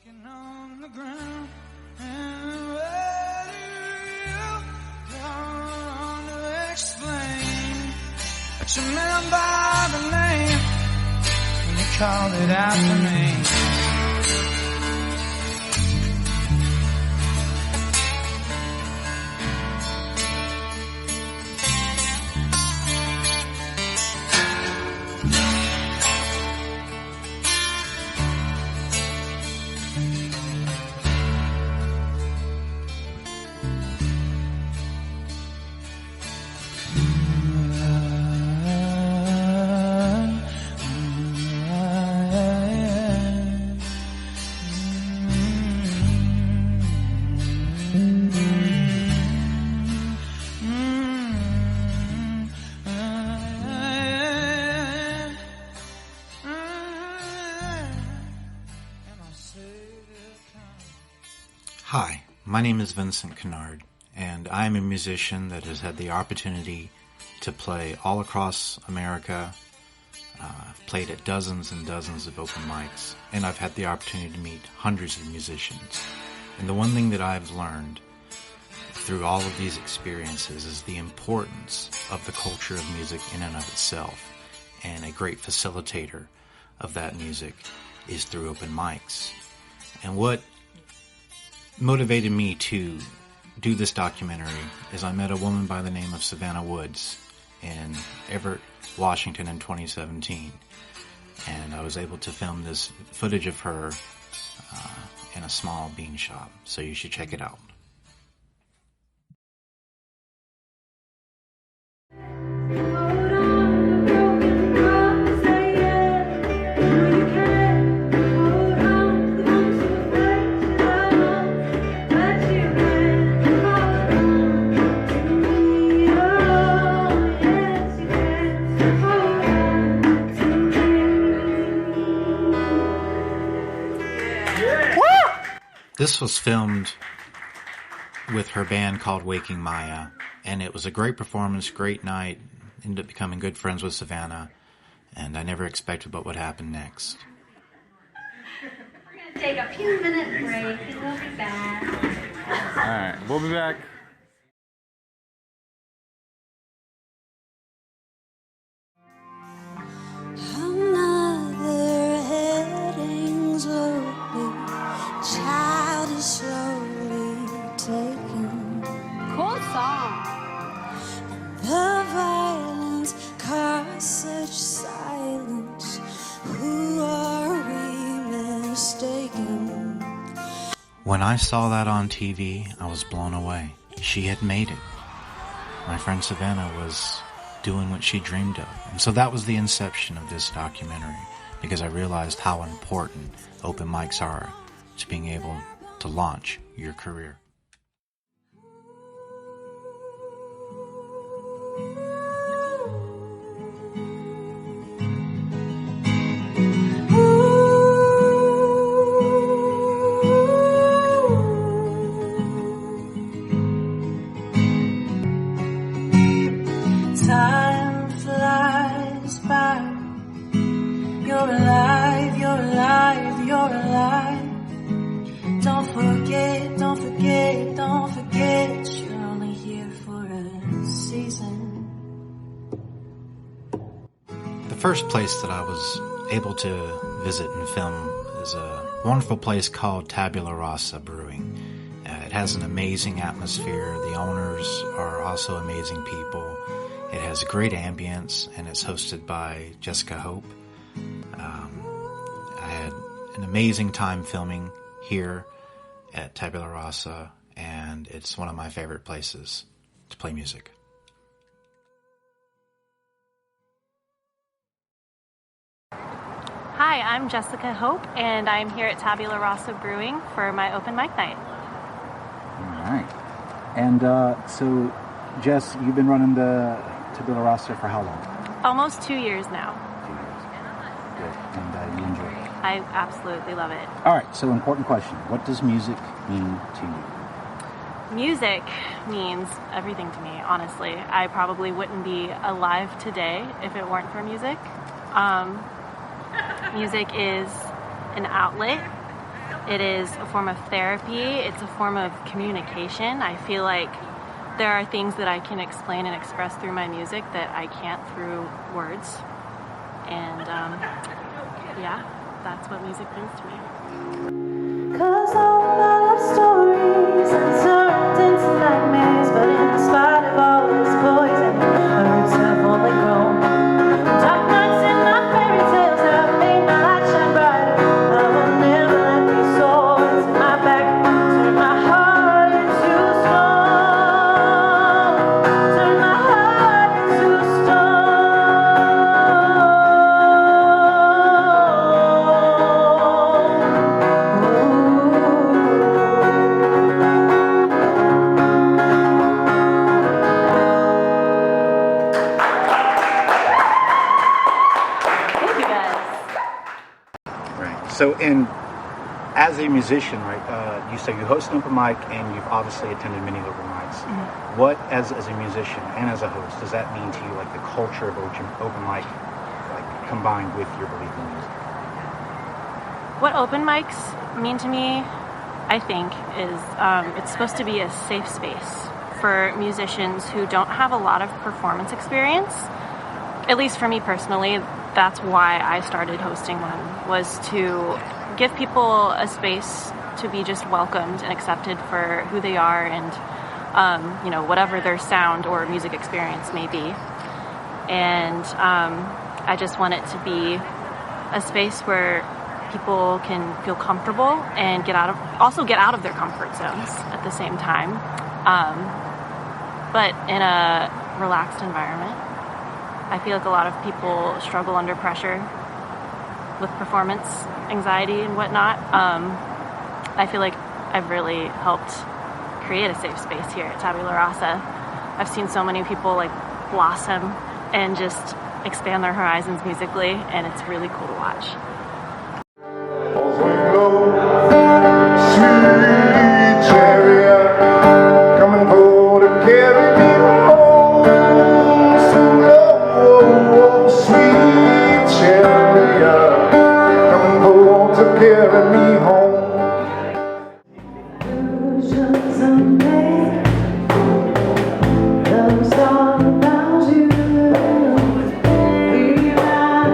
Walking on the ground, and where do you come to explain that you meant by the name when you called it out to me? Hi, my name is Vincent Kennard, and I am a musician that has had the opportunity to play all across America. I've played at dozens and dozens of open mics, and I've had the opportunity to meet hundreds of musicians. And the one thing that I've learned through all of these experiences is the importance of the culture of music in and of itself. And a great facilitator of that music is through open mics. And what motivated me to do this documentary is I met a woman by the name of Savannah Woods in Everett, Washington in 2017. And I was able to film this footage of her in a small bean shop. So you should check it out. This was filmed with her band called Waking Maya, and it was a great performance, great night. Ended up becoming good friends with Savannah, and I never expected what would happen next. We're going to take a few minute break and we'll be back. Alright, we'll be back. Another heading slowly, child is slowly taken. Cool song. The violence caused such silence. Who are we mistaken? When I saw that on TV, I was blown away. She had made it. My friend Savannah was doing what she dreamed of. And so that was the inception of this documentary, because I realized how important open mics are to being able to launch your career. Time flies by. You're alive, you're alive, you're alive. Don't forget, don't forget, don't forget. You're only here for a season. The first place that I was able to visit and film is a wonderful place called Tabula Rasa Brewing. It has an amazing atmosphere. The owners are also amazing people. It has great ambience, and it's hosted by Jessica Hope. I had an amazing time filming here at Tabula Rasa, and it's one of my favorite places to play music. Hi, I'm Jessica Hope, and I'm here at Tabula Rasa Brewing for my open mic night. All right. And so, Jess, you've been running the Tabula Rasa for how long? Almost 2 years now. 2 years. Good. And you enjoy it? I absolutely love it. All right. So, important question. What does music mean to you? Music means everything to me, honestly. I probably wouldn't be alive today if it weren't for music. Music is an outlet It is a form of therapy. It's a form of communication. I feel like there are things that I can explain and express through my music that I can't through words. And yeah, that's what music means to me. 'Cause all my love stories have turned into nightmares, but in spite of all this poison, my roots have only grown. Dark nights in my fairy tales have made my light shine brighter. I will never let these swords in my back turn my heart into stone. Turn my heart into Thank you guys. Right. So, as a musician, right, you say you host an open mic and you've obviously attended many open mics. Mm-hmm. What, as a musician and as a host, does that mean to you, like the culture of open mic, like combined with your belief in music? What open mics mean to me, I think, is it's supposed to be a safe space for musicians who don't have a lot of performance experience. At least for me personally, that's why I started hosting one, was to give people a space to be just welcomed and accepted for who they are and, whatever their sound or music experience may be. And I just want it to be a space where people can feel comfortable and get out of their comfort zones at the same time, but in a relaxed environment. I feel like a lot of people struggle under pressure with performance anxiety and whatnot. I feel like I've really helped create a safe space here at Tabula Rasa. I've seen so many people like blossom and just expand their horizons musically, and it's really cool to watch. Sweet chariot, coming for to carry me home. So sweet chariot, coming for to carry me home. someday. Those all about you. Be my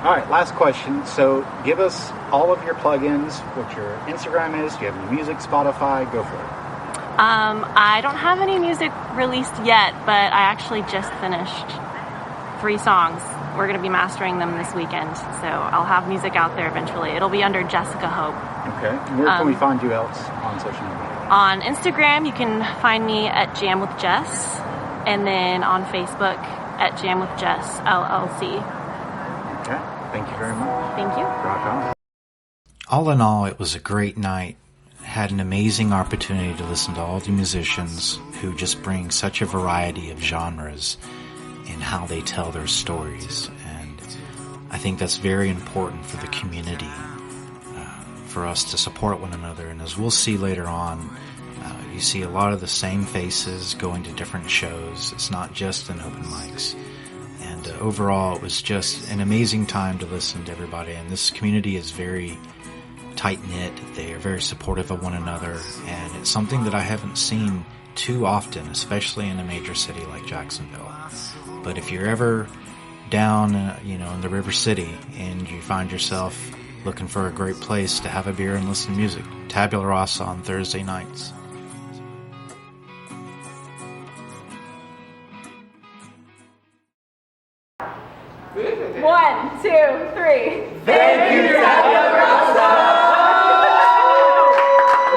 All right, last question. So give us all of your plugins, what your Instagram is. Do you have any music, Spotify? Go for it. I don't have any music released yet, but I actually just finished 3 songs. We're going to be mastering them this weekend, so I'll have music out there eventually. It'll be under Jessica Hope. Okay. Where can we find you else on social media? On Instagram, you can find me at Jam with Jess, and then on Facebook at Jam with Jess LLC. Okay. Thank you very much. Thank you. Rock on. All in all, it was a great night. Had an amazing opportunity to listen to all the musicians who just bring such a variety of genres in how they tell their stories. And I think that's very important for the community, for us to support one another. And as we'll see later on, you see a lot of the same faces going to different shows. It's not just in open mics. And overall, it was just an amazing time to listen to everybody. And this community is very tight-knit. They are very supportive of one another. And it's something that I haven't seen too often, especially in a major city like Jacksonville. But if you're ever down, in the River City and you find yourself looking for a great place to have a beer and listen to music, Tabula Rasa on Thursday nights. One, two, three. Thank you, Tabula Rasa.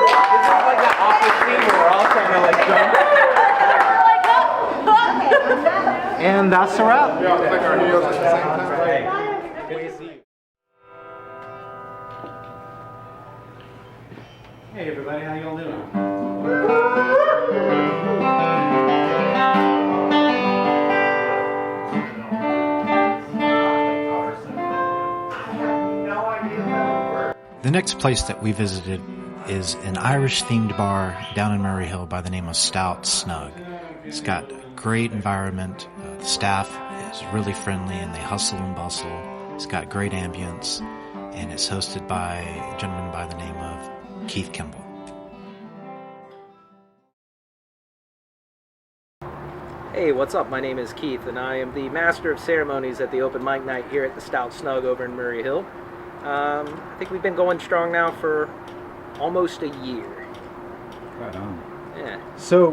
This is like that awkward scene where we're all trying to jump. And that's a wrap. We all click our heels at the same time. Hey everybody, how y'all doing? next place that we visited is an Irish-themed bar down in Murray Hill by the name of Stout Snug. It's got a great environment. The staff is really friendly and they hustle and bustle. It's got great ambience, and it's hosted by a gentleman by the name of Keith Kimball. Hey, what's up? My name is Keith, and I am the Master of Ceremonies at the Open Mic Night here at the Stout Snug over in Murray Hill. I think we've been going strong now for almost a year. Right on. Yeah. So,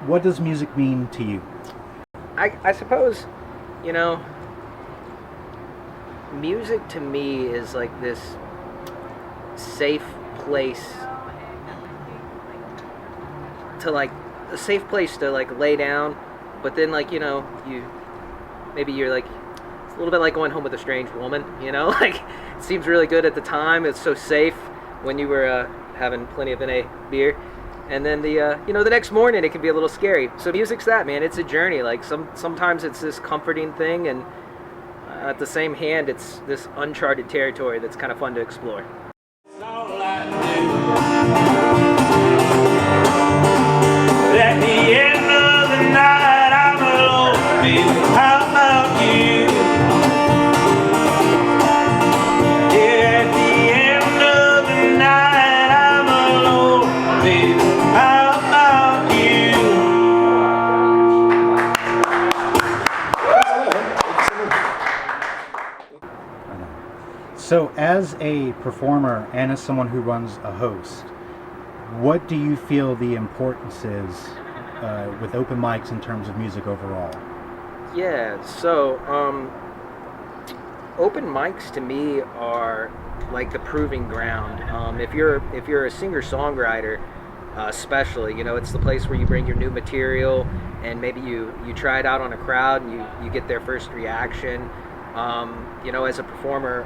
what does music mean to you? I suppose, you know, music to me is like this safe place to lay down, but then like, you know, you're like, it's a little bit like going home with a strange woman, you know, like it seems really good at the time. It's so safe when you were having plenty of NA beer. And then the next morning it can be a little scary. So music's that, man. It's a journey. Like sometimes it's this comforting thing, and at the same hand, it's this uncharted territory that's kind of fun to explore. At the end of the night, I'm alone, baby. How about you? Yeah, at the end of the night, I'm alone, baby. How about you? So, as a performer and as someone who runs a host, what do you feel the importance is with open mics in terms of music overall? Yeah, so open mics to me are like the proving ground. If you're a singer-songwriter, especially, you know, it's the place where you bring your new material and maybe you try it out on a crowd and you get their first reaction. You know, as a performer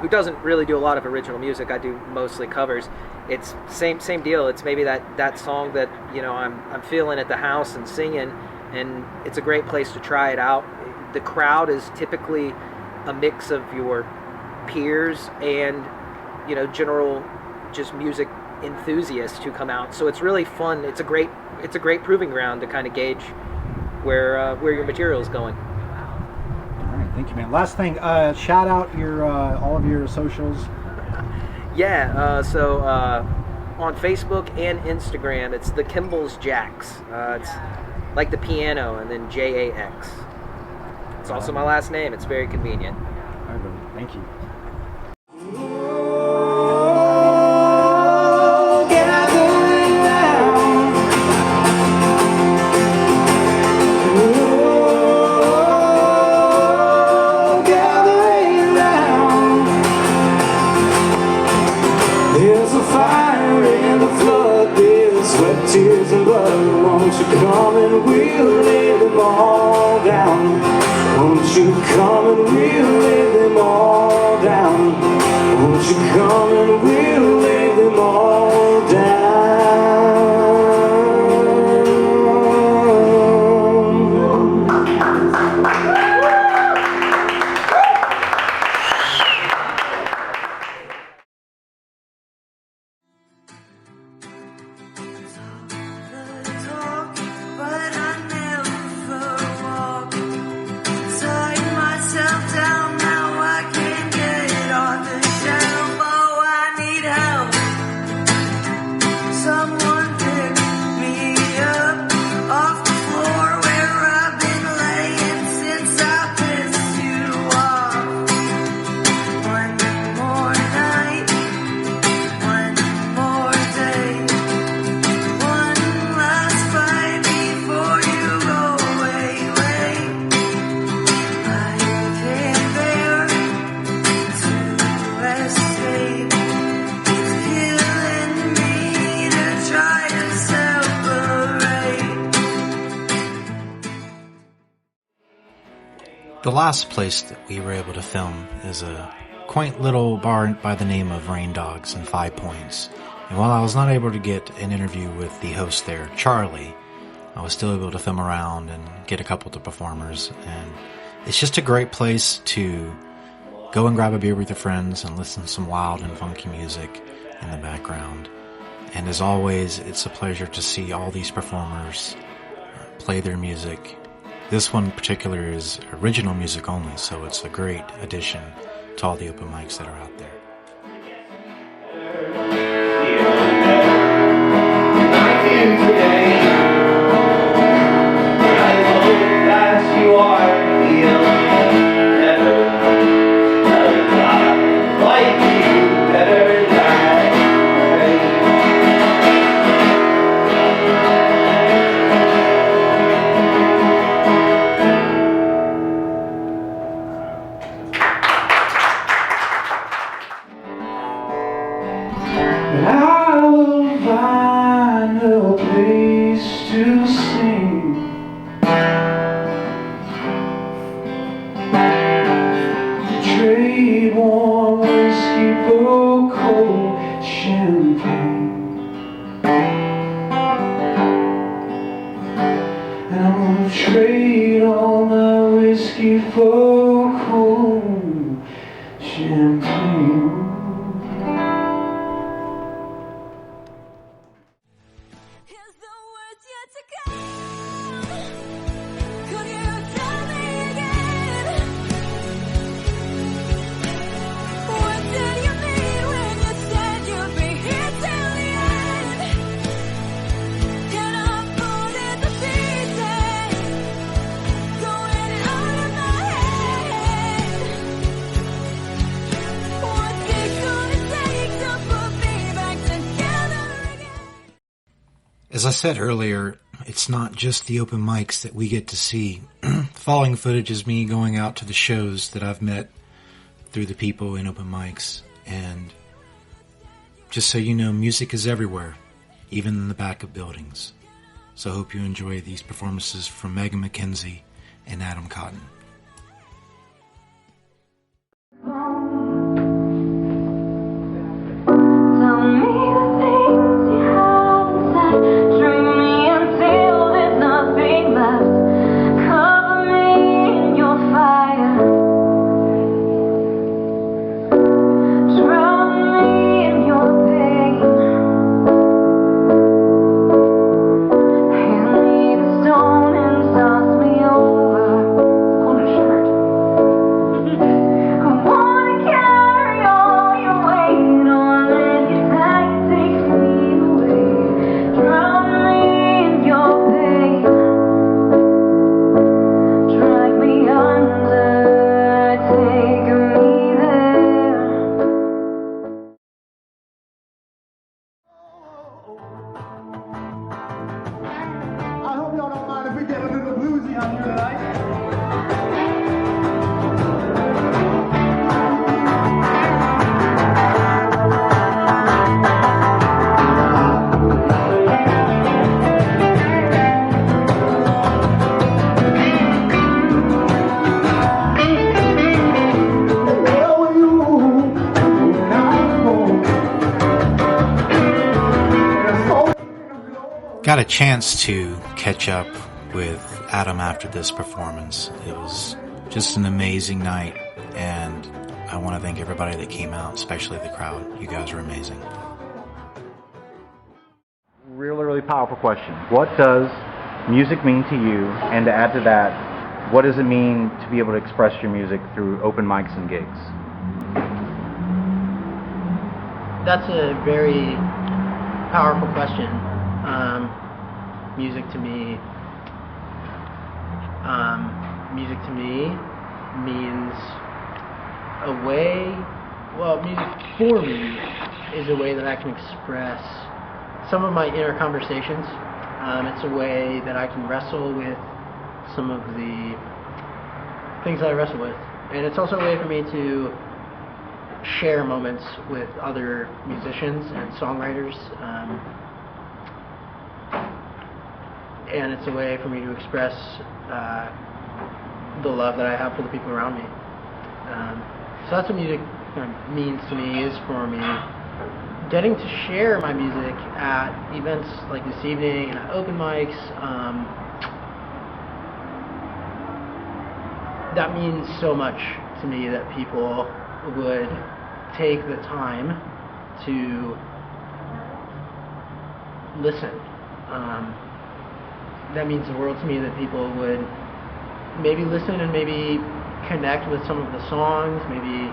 who doesn't really do a lot of original music, I do mostly covers. It's same deal. It's maybe that song that, you know, I'm feeling at the house and singing, and it's a great place to try it out. The crowd is typically a mix of your peers and, you know, general just music enthusiasts who come out. So it's really fun. It's a great proving ground to kind of gauge where your material is going. Thank you, man. Last thing, shout out your all of your socials. Yeah, so on Facebook and Instagram, it's the Kimball's Jacks. It's like the piano and then JAX. It's also my last name. It's very convenient. All right, brother. Thank you. Tears and blood, won't you come and we'll lay them all down? Won't you come and we'll lay them all down? Won't you come and we'll lay them all down? The last place that we were able to film is a quaint little bar by the name of Rain Dogs in 5 Points. And while I was not able to get an interview with the host there, Charlie, I was still able to film around and get a couple of the performers. And it's just a great place to go and grab a beer with your friends and listen to some wild and funky music in the background. And as always, it's a pleasure to see all these performers play their music. This one in particular is original music only, so it's a great addition to all the open mics that are out there. I will find a place to sing. Trade warm whiskey for cold champagne. And I'm gonna trade all my whiskey for cold champagne. As I said earlier, it's not just the open mics that we get to see. The following footage is me going out to the shows that I've met through the people in open mics. And just so you know, music is everywhere, even in the back of buildings. So I hope you enjoy these performances from Megan McKenzie and Adam Cotton. Got a chance to catch up with Adam after this performance. It was just an amazing night, and I want to thank everybody that came out, especially the crowd. You guys were amazing. Really powerful question. What does music mean to you? And to add to that, what does it mean to be able to express your music through open mics and gigs? That's a very powerful question. Music to me means a way, well, music for me is a way that I can express some of my inner conversations. It's a way that I can wrestle with some of the things that I wrestle with. And it's also a way for me to share moments with other musicians and songwriters. And it's a way for me to express the love that I have for the people around me. So that's what music means to me, is for me. Getting to share my music at events like this evening and at open mics, that means so much to me, that people would take the time to listen. That means the world to me, that people would maybe listen and maybe connect with some of the songs, maybe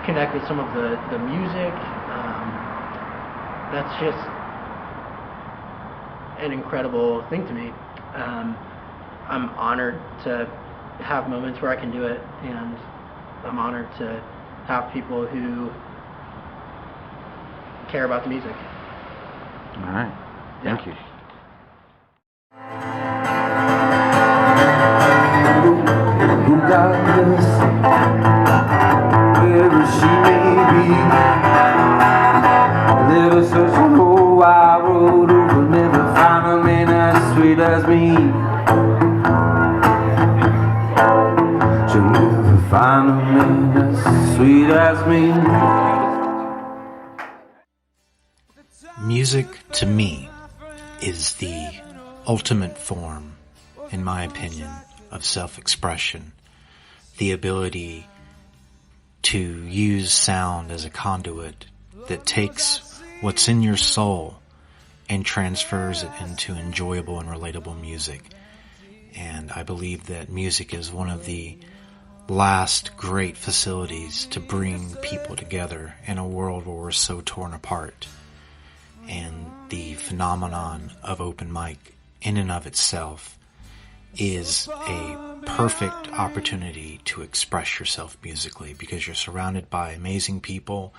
connect with some of the music. That's just an incredible thing to me. I'm honored to have moments where I can do it, and I'm honored to have people who care about the music. All right. Thank you. Regardless, wherever she may be, never search the whole wide road over, never find a man as sweet as me. She'll never find a man as sweet as me. Music, to me, is the ultimate form, in my opinion, of self-expression. The ability to use sound as a conduit that takes what's in your soul and transfers it into enjoyable and relatable music. And I believe that music is one of the last great facilities to bring people together in a world where we're so torn apart. And the phenomenon of open mic in and of itself is a perfect opportunity to express yourself musically, because you're surrounded by amazing people,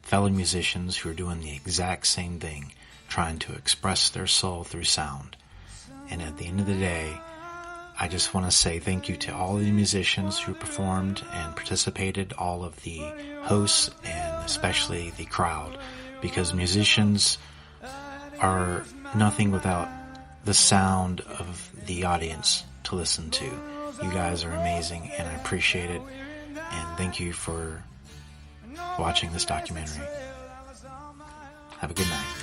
fellow musicians who are doing the exact same thing, trying to express their soul through sound. And at the end of the day, I just want to say thank you to all of the musicians who performed and participated, all of the hosts, and especially the crowd, because musicians are nothing without the sound of the audience to listen to. You guys are amazing, and I appreciate it, and thank you for watching this documentary. Have a good night.